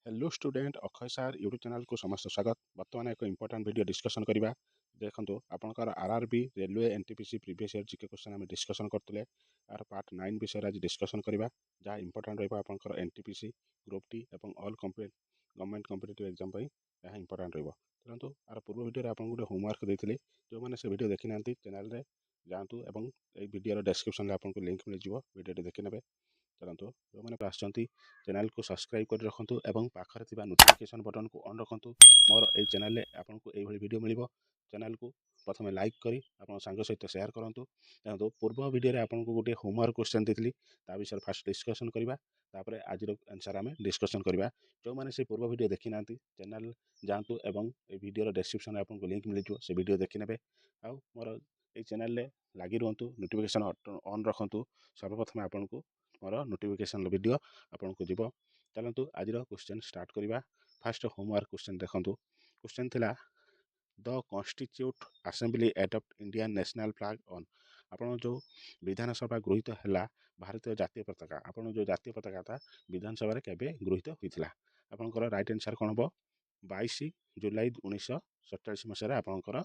Hello student Akshay सार YouTube channel को समस्त स्वागत। बर्तमान एक इंपोर्टेंट वीडियो डिस्कशन करवा। देखो आपंकर RRB railway NTPC previous year GK question आम डिस्कसन करते यार पार्ट 9 विषय आज डिस्कसन करवा जहाँ इंपोर्टेंट रहा एनटीपीसी ग्रुप टी और ऑल गवर्नमेंट कॉम्पिटिटिव एग्जाम यहाँ इंपोर्टेंट रहा। यार पूर्व वीडियो आपको गोटे होमवर्क देते जो मैंने से वीडियो देखी ना चैनल रे जातु और वीडियो डिस्क्रिप्शन में आपको लिंक मिल जाव वीडियो देखी ने। चलतु जो मैंने आसछंती चैनल को सब्सक्राइब कर रखु और पाखरे नोटिफिकेशन बटन को ऑन रखु। मोर ये चैनल आपको यही वीडियो मिल चैनल को प्रथम लाइक करी आप सांग सहित शेयर करूँ। देखो पूर्व वीडियो आपको गोटे होमवर्क क्वेश्चन देती विषय फास्ट डिस्कसन करवा तापर आज आंसर आम डिस्कसन करवा। जो मैंने से पूर्व वीडियो देखी ना चैनल जातु और वीडियो डिस्क्रिप्शन आपको लिंक मिल जाव से वीडियो देखी ने। आउ मोर ये चैनल लगी रुहतु नोटिफिकेशन ऑन रखु। सर्वप्रथम आपको मोर नोटिफिकेशन वीडियो आपको जीव। चलतु आज क्वेश्चन स्टार्ट करवा। फास्ट होमवर्क क्वेश्चन देखो क्वेश्चन थिला the constitute assembly adopt Indian national flag on. आपन जो विधानसभा गृहीत है भारतीय जातीय पताका आपन जो जातीय पताका था विधानसभा केबे गृहीत होता आपंकर राइट आंसर कौन हम 22 जुलाई 1947 मसीह आपंकर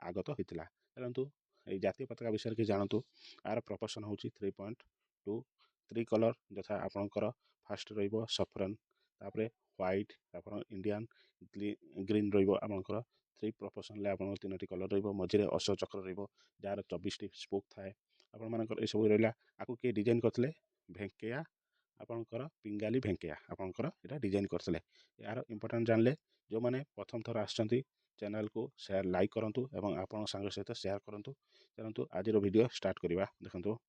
आगत होता। चलतु ये जातीय पताका विषय कि जानतु यार प्रपोर्शन हूँ 3.2 3 कलर जथा आपंकर फास्ट रफरन तापर व्हाइट तापर इंडियन ग्रीन रपर 3 प्रपोर्शन आप 3टी कलर रझे अशोक चक्र जार 24टी स्पोक थाए आपर सब रहा। आपको किए डिजाइन करते भेंकैया आपंकर पिंगाली भेंकैया आपंकर यहाँ डिजाइन करते यार इंपोर्टेंट जानले जो मैंने प्रथम थर आसछंती चैनल को शेयर लाइक करूँ और आप सांग सहित शेयर करूँ। चलतु आज वीडियो स्टार्ट करवा। देखो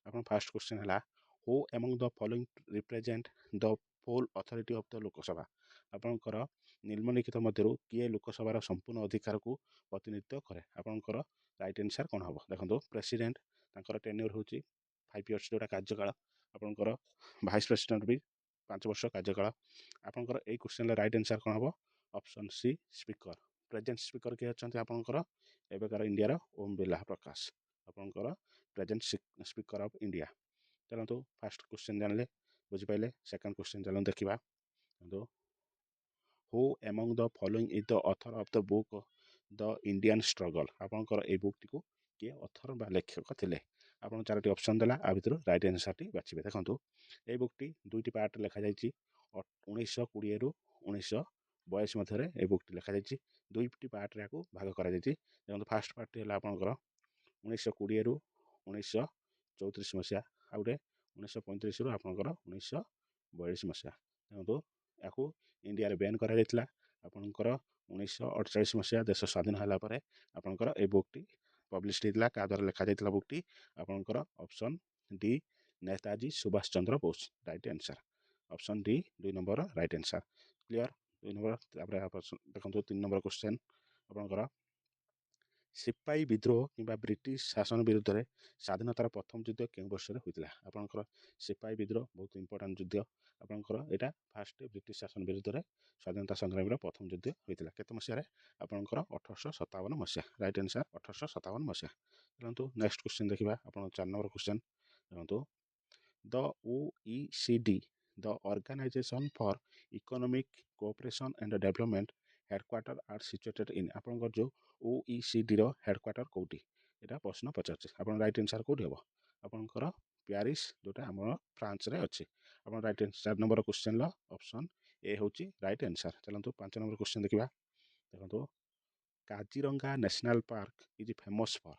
आप फास्ट क्वेश्चन है who among the following represent the full authority of the Lok Sabha आपंकर निम्नलिखित मध्य किए लोकसभार संपूर्ण अधिकार को प्रतिनिधित्व करे आपंकर राइट आंसर कौन हम। देखो प्रेसिडेंट टेन्योर हूँ 5 इयर्स जोटा कार्यकाल आपंकर भाइस प्रेसिडेंट भी 5 वर्ष कार्यकाल आपंकर यही क्वेश्चन राइट आंसर कौन हम option C speaker. Present speaker किए अच्छा आपंकर एवकार इंडिया ओम बिरला प्रकाश आपंकर प्रेजेंट स्पीकर ऑफ इंडिया। चलतु फास्ट क्वेश्चन जानले बुझिपारे। सेकंड क्वेश्चन चलो देखा who among the following is the author of the book the Indian struggle आपंकर ये बुक टी किए ऑथर बा लेखक थे आप 4टी ऑप्शन देला आ भितर राइट आंसर टी बाछिबे। देखो ये बुक टी 2टी पार्ट लिखा जाइए 1920 रु 1922 मध्य ये बुक टी लिखा जाइए 2टी पार्ट रे भाग करा जाइए। देखो फास्ट पार्ट है आपंकर 1920 रु 1934 मसीहा आ गए 1935 रु आपंकर 1942 मसीहा। देखो या इंडिया रे बैन करा जायतिला आपंकर 1948 मसीहा देश स्वाधीन होला परे आपंकर ए बुक टी पब्लिश होता क्या द्वारा लिखा जाता बुक टी आपंकर option D Netaji Subhash Chandra Bose right answer option D 2 number right answer clear. 2 number देखो 3 नंबर क्वेश्चन आपंकर सिपाही विद्रोह कि ब्रिटिश शासन विरुद्ध में स्वाधीनतार प्रथम युद्ध के वर्ष होता आपंकर सिपाही विद्रोह बहुत इंपोर्टेंट युद्ध आपंकर यहाँ फास्ट ब्रिटिश शासन विरुद्ध में स्वाधीनता संग्राम प्रथम युद्ध होता केत मसीह आपंकर 1857 मसीहा राइट आंसर 1857 मसीहा। चलतु नेक्स्ट क्वेश्चन देखा आप 4 नंबर क्वेश्चन देखो the OECD the organization for economic cooperation and development headquarter are situated in आपंकर जो OECD रो हेडक्वार्टर कौटी यहाँ प्रश्न पचार आप राइट आंसर कौटी हम आपंकर पेरिस जोटा आम फ्रांस रे अच्छी आप right answer 4 number question option A हूँ राइट आंसर। चलतु 5 नंबर क्वेश्चन देखा देखो Kaziranga national park is famous for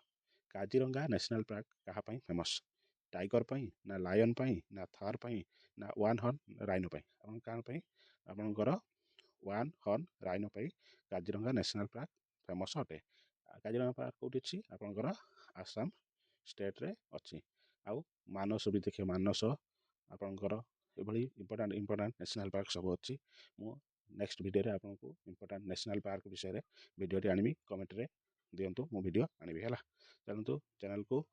Kaziranga national park क्या फेमस टाइगर पाई ना लायन पाई ना थार पाई ना वन हॉर्न राइनो पाई आपंकर वन हॉर्न राइनो पाई काजीरंगा नेशनल पार्क फेमस अटे। काजीरंगा पार्क कौटी अच्छी आपंकर आसाम स्टेट रे अच्छी आउ मानस भी देखिए मानस आपंकर ये इंपोर्टेंट नेशनल पार्क सब अच्छी मु नेक्स्ट वीडियो रे आपको इंपोर्टेंट नेशनल पार्क विषय रे वीडियो आनी कमेंट रे दिंतु मु वीडियो आनी है। चलतु चैनल को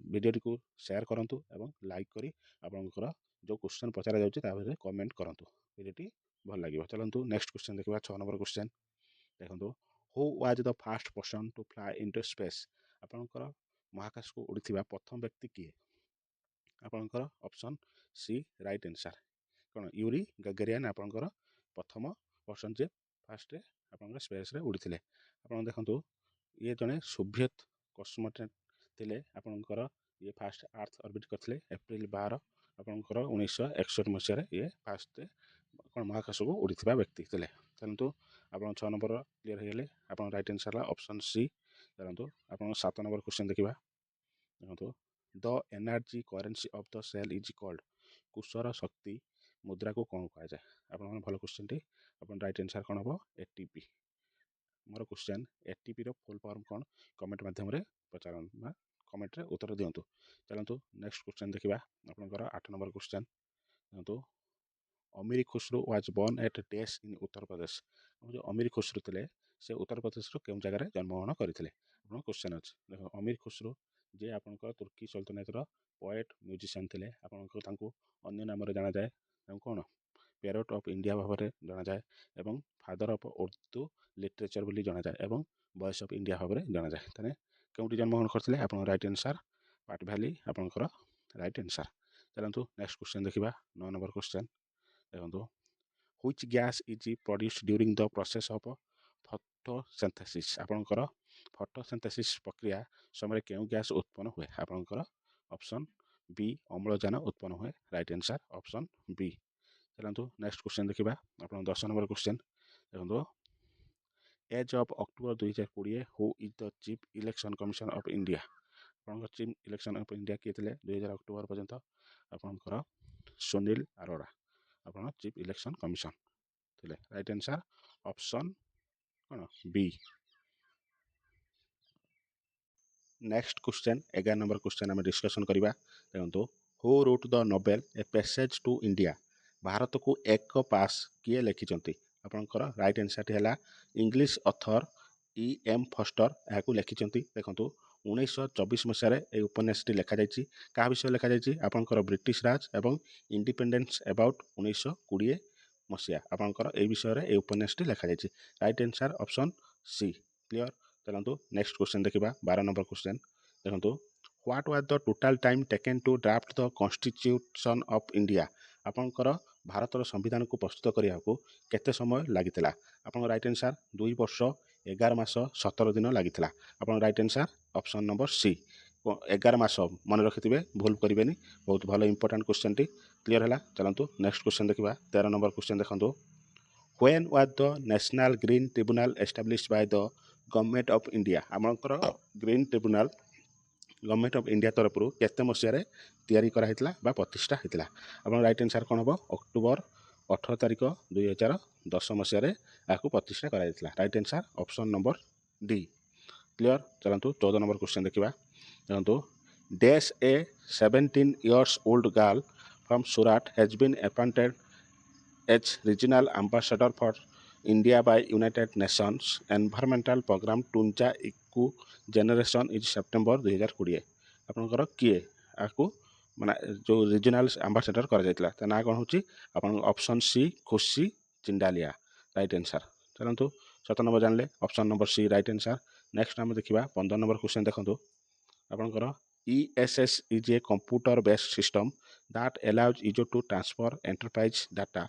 वीडियो को शेयर करूँ और लाइक करी आपंकर जो क्वेश्चन पचरा जाए कमेंट करूँ वीडियो भल लगे। चलतु नेक्स्ट क्वेश्चन देखा 6 नंबर क्वेश्चन देखो who was the first person to fly into space आपंकर महाकाश को उड़ीथिबा प्रथम व्यक्ति किए आपंकर ऑप्शन सी राइट आंसर कौन यूरी गगरियान आपंकर प्रथम पर्सन जे फास्ट आपन स्पेस रे उड़ीथिले आपन देखंतु ये जने सोवियत कस्मोनॉट थिले आपनकर ये फास्ट अर्थ ऑर्बिट करथिले एप्रिल 12 आपनकर 1961 मसिया ये फास्ट कोन महाकाश को उड़ीथिबा व्यक्ति थिले परंतु आपन 6 नंबर क्लियर हेले आपन राइट आंसर ऑप्शन सी परंतु आपन 7 नंबर क्वेश्चन देखिबा देखंतु the energy currency of the cell is called कुशर शक्ति मुद्रा को कौन कहा जाए आपन भल क्वेश्चन टी आपन राइट आंसर कौन हम एटीपी मोर क्वेश्चन एटीपी रो फुल फॉर्म कौन कमेंट माध्यम रे पचारन बा कमेंट रे उत्तर दियंतु चलंतु नेक्स्ट क्वेश्चन देखिबा आपनकर 8 नंबर क्वेश्चन देखंतु Amir Khusro was born at डेस इन उत्तर प्रदेश जो अमीर खुसरो थिले से उत्तर प्रदेश रो केउ जगह रे जन्मग्रहण करथिले आपन क्वेश्चन अछि देखो अमीर खुसरो जे आपनकर तुर्की सल्तनत रो पोएट म्यूजिशियन थिले आपनकर तांको अन्य नाम रे जाना जाय तांको कोन पैरोट ऑफ इंडिया भाव में जाना जाए एवं फादर ऑफ उर्दू लिटरेचर बोली जाना जाए एवं वॉइस ऑफ इंडिया भाव में जाना जाए तेने केउटी जन्मग्रहण करथिले आपन राइट आंसर पार्ट वैली आपनकर राइट आंसर चलंतु नेक्स्ट क्वेश्चन देखिबा 9 नंबर क्वेश्चन देखंतु which gas is produced during the process of photosynthesis आपनकर फोटोसिंथेसिस प्रक्रिया समय केउ गैस उत्पन्न हुए आपनकर ऑप्शन बी अम्लजान उत्पन्न हुए राइट आंसर ऑप्शन बी चलंतु नेक्स्ट क्वेश्चन देखिबा आपन 10 नंबर क्वेश्चन देखंतु as of October 2020 who is the chief election commission of India आपन चीफ इलेक्शन ऑफ इंडिया के थिले 2000 अक्टोबर पर्यंत आपनकर सुनील अरोड़ा आपन चीफ इलेक्शन कमिशन थिले राइट आंसर ऑप्शन कोन B next question 11 number question आम डिस्कसन करबा देखंतु who wrote the novel a passage to India Bharat को एक पास किए लिखिचंती आपनकर राइट आंसर हैला English author E M Forster याकू लिखिचंती देखंतु 1924 मसिया रे ए उपन्यासटी लिखा जायछि का विषय लिखा जायछि आपनकर ब्रिटिश राज एवं इंडिपेंडेंस अबाउट 1920 मसिया आपनकर ए विषय रे ए उपन्यासटी लिखा जायछि right answer option C clear चलंतु नेक्स्ट क्वेश्चन देखिबा 12 नंबर क्वेश्चन देखंतु what was the total time taken to draft the constitution of India आपनकर भारतर संविधान को प्रस्तुत करिया को केते समय लागितला आपन राइट आंसर 2 वर्ष 11 मास 17 दिन लागितला आपन right answer option number C 11 मास मन रखिथिबे भूल करिवेनी बहुत भलो इंपोर्टेंट क्वेश्चन टी क्लियर हला चलंतु नेक्स्ट क्वेश्चन देखिबा 13 नंबर क्वेश्चन देखंतु when was the national green tribunal established by the government of India आपनकर green tribunal government of India तरफ केते मसिया तैयारी करा हितला बा प्रतिष्ठा हितला आपन राइट आंसर कोन हबो अक्टोबर 18 तारिख 2010 मसिया याकू प्रतिष्ठा करा हितला right answer option number D clear चलंतु 14 नंबर क्वेश्चन देखिबा देखंतु dash a 17 years old girl from Surat has been appointed as regional ambassador for India by United Nations Environmental Program टुंजा इकु जनरेशन इज सेप्टेम्बर 2020 आपनकर किए आकु माने जो रीजनल एम्बेसडर करा जायतला त ना कोन होची आपन option C Khushi Chindalia right answer चलंतु 7 नंबर जानले option number C right answer next हम देखिबा 15 नंबर क्वेश्चन देखंतु आपनकर ESS is a computer based system that allows user to transfer enterprise data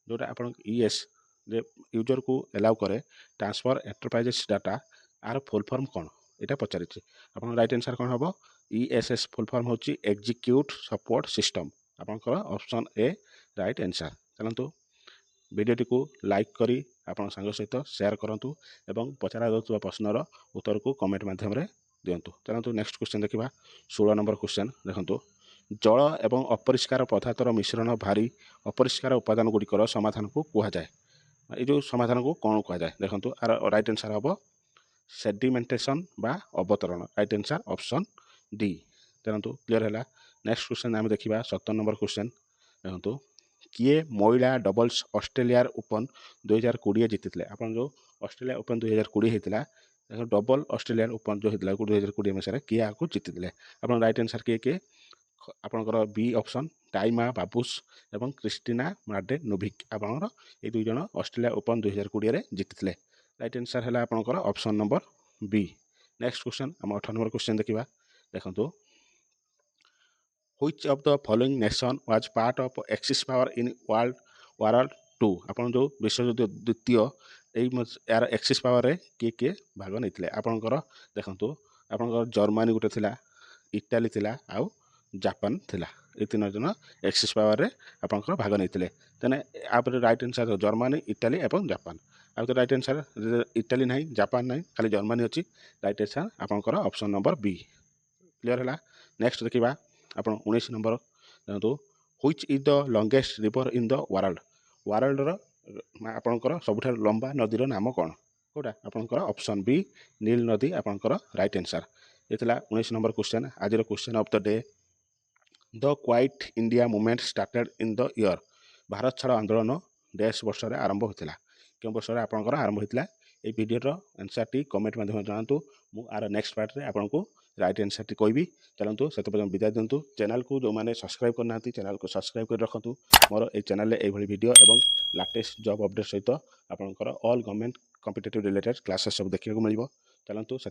जोटा आपन ES जे यूजर को अलाउ करे ट्रांसफर एंटरप्राइजेस डाटा आर फुल फॉर्म कौन यहाँ पचारिछि आपन राइट आंसर कौन हम ESS फुल फॉर्म होची एग्जीक्यूट सपोर्ट सिस्टम आपनकर ऑप्शन ए राइट आंसर चलंतु वीडियोटी को लाइक करी आपन संग सहित शेयर करंतु एवं पचरा जाउतबा प्रश्नर उत्तर को कमेंट माध्यम रे दियंतु चलंतु नेक्स्ट क्वेश्चन देखिबा 16 नंबर क्वेश्चन देखंतु जल एवं अपरिष्कार पदार्थर मिश्रण भारी अपरिष्कार उपादान गुड़िकर समाधान को कहा जाए ये जो समाधान को कौन कहा जाए देखंतु आर राइट आंसर हम सेडिमेंटेशन बा अवतरण राइट आंसर ऑप्शन डी देखंतु क्लियर हैला नेक्स्ट क्वेश्चन आम देखिबा 17 नंबर क्वेश्चन देखंतु किए महिला डबल्स ऑस्ट्रेलिया ओपन 2020 जीतिले आपन जो ऑस्ट्रेलिया ओपन 2020 हेतिला डबल ऑस्ट्रेलिया ओपन जो हेतिला 2020 मसिया किए आको जीतिले आपन राइट आंसर के आपनकर बी ऑप्शन टाइमा बाबूस एवं क्रिस्टिना मार्डे नोभिक आपनकर ए दुई जन ऑस्ट्रेलिया ओपन 2020 रे जीतिले राइट आंसर हैला आपनकर option number B next question हम 18 नंबर क्वेश्चन देखिबा देखंतु which of the following nation was part of axis power in world II ଆପଣ ଯେଉଁ ବିଶ୍ୱଯୁଦ୍ଧ ଦ୍ୱିତୀୟ यार एक्सिस पावर रे किए भाग नहीं आपणकर देखु आपणकर जर्मनी गोटे थिला इटाली थिला आउ जापान थिला ये 3 जन एक्सिस पावर रे आपणकर भाग नहीं तेने आप राइट आंसर जर्मनी इटाली एवं जापान आउ तो राइट आंसर इटाली नहीं जापान नहीं खाली जर्मनी अच्छी राइट आंसर आपणकर ऑप्शन नंबर बी क्लियर है। नेक्स्ट देखा आप 19 नंबर देखो which is the longest river in the world आपणकर सबुठ लंबा नदीर नाम कौन कौटा आपणकर ऑप्शन बी नील नदी आपणकर राइट आंसर ये 19 नंबर क्वेश्चन आज question of the day the quite India movement started in the year Bharat छाड़ आंदोलन देश वर्ष आरंभ होता क्यों वर्ष आपणकर आरंभ होता ये वीडियो आंसर टी कमेंट माध्यम जनातु मु आर नेक्स्ट पार्ट रे आपको राइट आंसर टी कहबी चलतु से विदाय दिंतु चैनल को जो मैंने सब्सक्राइब करना चैनल को सब्सक्राइब कर रखु मोर ये चैनल ये वीडियो एवं लेटेस्ट जॉब अपडेट सहित आपंकर all government competitive related classes सब देखा मिल चलतु से